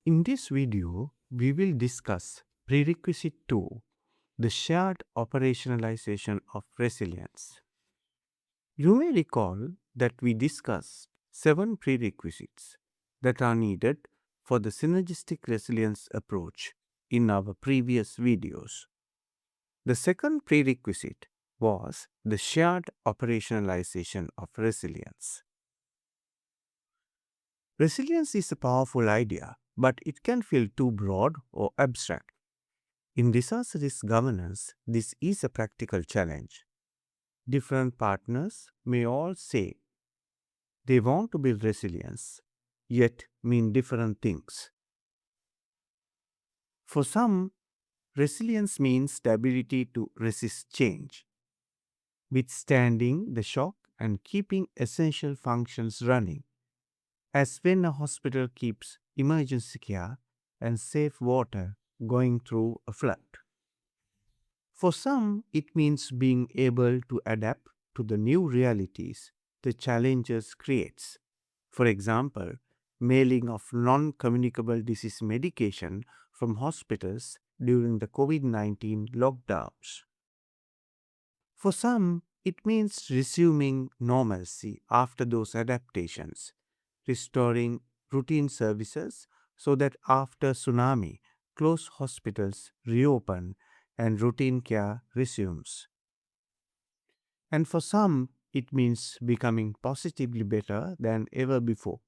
In this video, we will discuss Prerequisite 2, the shared operationalization of resilience. You may recall that we discussed 7 prerequisites that are needed for the Synergistic Resilience Approach in our previous videos. The second prerequisite was the shared operationalization of resilience. Resilience is a powerful idea, but it can feel too broad or abstract. In disaster risk governance, this is a practical challenge. Different partners may all say they want to build resilience, yet mean different things. For some, resilience means the ability to resist change, withstanding the shock and keeping essential functions running, as when a hospital keeps emergency care and safe water going through a flood. For some, it means being able to adapt to the new realities the challenges creates. For example, mailing of non-communicable disease medication from hospitals during the COVID-19 lockdowns. For some, it means resuming normalcy after those adaptations, restoring routine services so that after tsunami, closed hospitals reopen and routine care resumes. And for some, it means becoming positively better than ever before,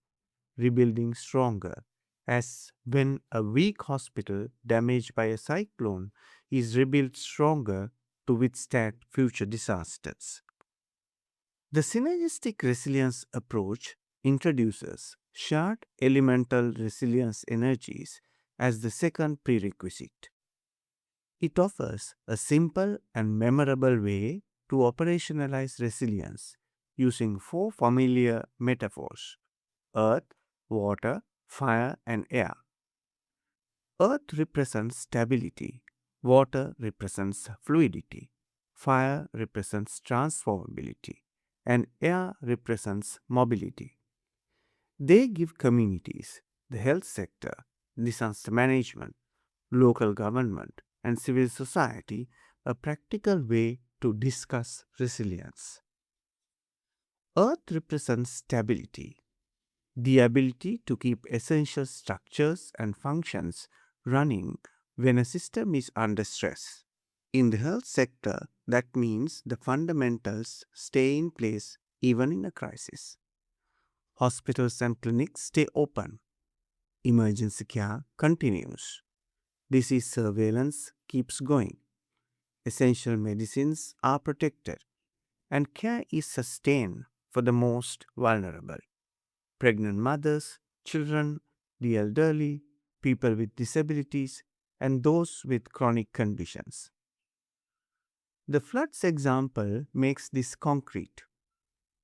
rebuilding stronger, as when a weak hospital damaged by a cyclone is rebuilt stronger to withstand future disasters. The synergistic resilience approach introduces shared elemental resilience energies as the second prerequisite. It offers a simple and memorable way to operationalize resilience using 4 familiar metaphors: earth, water, fire, and air. Earth represents stability, water represents fluidity, fire represents transformability, and air represents mobility. They give communities, the health sector, disaster management, local government, and civil society a practical way to discuss resilience. Earth represents stability, the ability to keep essential structures and functions running when a system is under stress. In the health sector, that means the fundamentals stay in place even in a crisis. Hospitals and clinics stay open. Emergency care continues. Disease surveillance keeps going. Essential medicines are protected. And care is sustained for the most vulnerable: pregnant mothers, children, the elderly, people with disabilities, and those with chronic conditions. The floods example makes this concrete.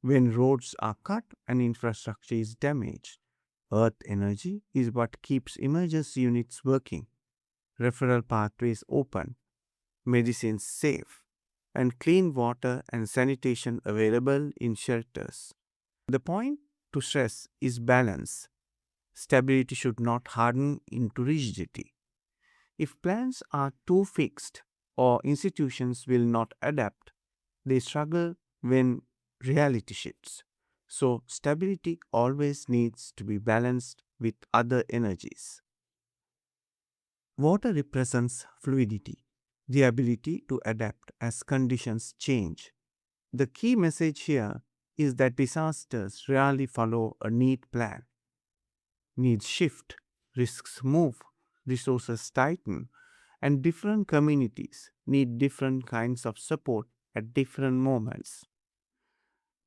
When roads are cut and infrastructure is damaged, earth energy is what keeps emergency units working, referral pathways open, medicines safe, and clean water and sanitation available in shelters. The point to stress is balance. Stability should not harden into rigidity. If plans are too fixed or institutions will not adapt, they struggle when reality shifts. So, stability always needs to be balanced with other energies. Water represents fluidity, the ability to adapt as conditions change. The key message here is that disasters rarely follow a neat plan. Needs shift, risks move, resources tighten, and different communities need different kinds of support at different moments.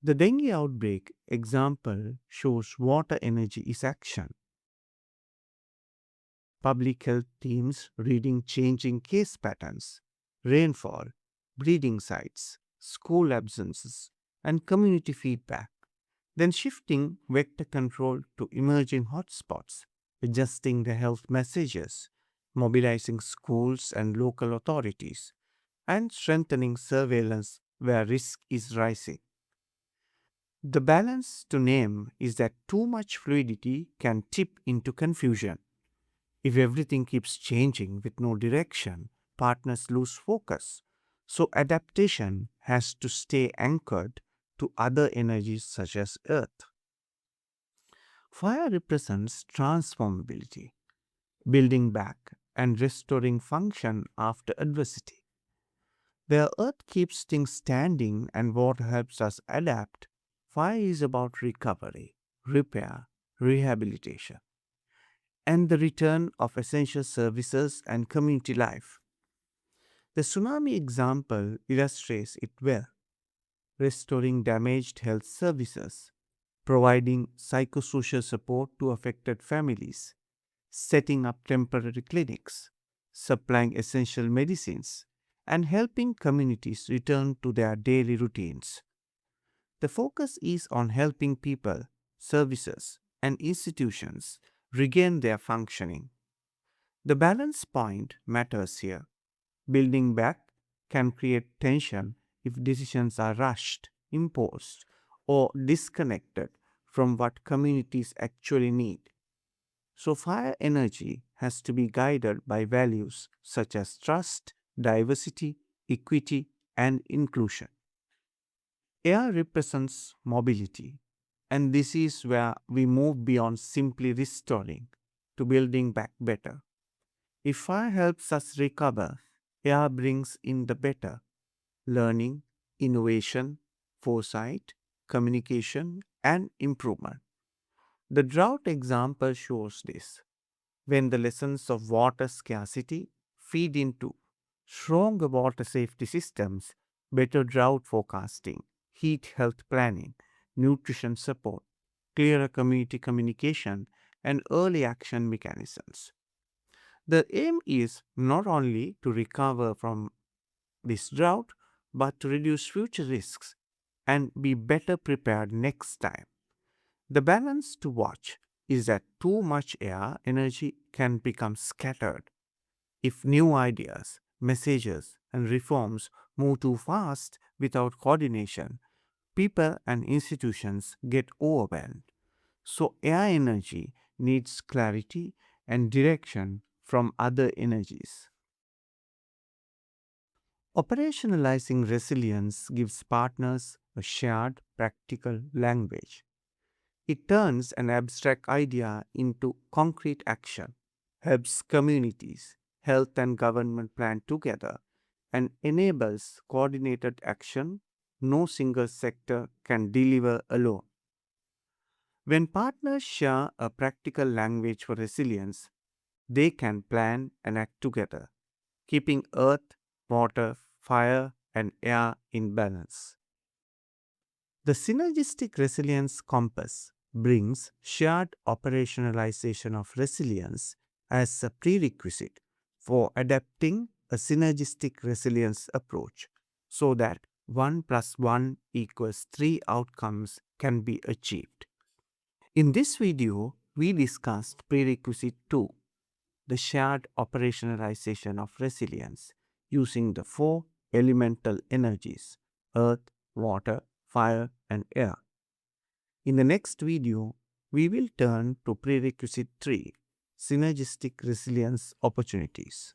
The dengue outbreak example shows water energy is action. Public health teams reading changing case patterns, rainfall, breeding sites, school absences, and community feedback, then shifting vector control to emerging hotspots, adjusting the health messages, mobilizing schools and local authorities, and strengthening surveillance where risk is rising. The balance to name is that too much fluidity can tip into confusion. If everything keeps changing with no direction, partners lose focus. So, adaptation has to stay anchored to other energies such as earth. Fire represents transformability, building back and restoring function after adversity. Where earth keeps things standing and water helps us adapt, fire is about recovery, repair, rehabilitation, and the return of essential services and community life. The tsunami example illustrates it well, restoring damaged health services, providing psychosocial support to affected families, setting up temporary clinics, supplying essential medicines, and helping communities return to their daily routines. The focus is on helping people, services, and institutions regain their functioning. The balance point matters here. Building back can create tension if decisions are rushed, imposed, or disconnected from what communities actually need. So, fire energy has to be guided by values such as trust, diversity, equity, and inclusion. Air represents mobility, and this is where we move beyond simply restoring to building back better. If fire helps us recover, air brings in the better learning, innovation, foresight, communication, and improvement. The drought example shows this. When the lessons of water scarcity feed into stronger water safety systems, better drought forecasting, heat health planning, nutrition support, clearer community communication, and early action mechanisms. The aim is not only to recover from this drought, but to reduce future risks and be better prepared next time. The balance to watch is that too much air energy can become scattered if new ideas, messages, and reforms move too fast without coordination. People and institutions get overwhelmed. So, air energy needs clarity and direction from other energies. Operationalizing resilience gives partners a shared practical language. It turns an abstract idea into concrete action, helps communities, health and government plan together, and enables coordinated action no single sector can deliver alone. When partners share a practical language for resilience, they can plan and act together, keeping earth, water, fire, and air in balance. The Synergistic Resilience Compass brings shared operationalization of resilience as a prerequisite for adapting a synergistic resilience approach so that 1 plus 1 equals 3 outcomes can be achieved. In this video, we discussed Prerequisite 2, the shared operationalization of resilience using the four elemental energies earth, water, fire, and air. In the next video, we will turn to Prerequisite 3 Synergistic Resilience Opportunities.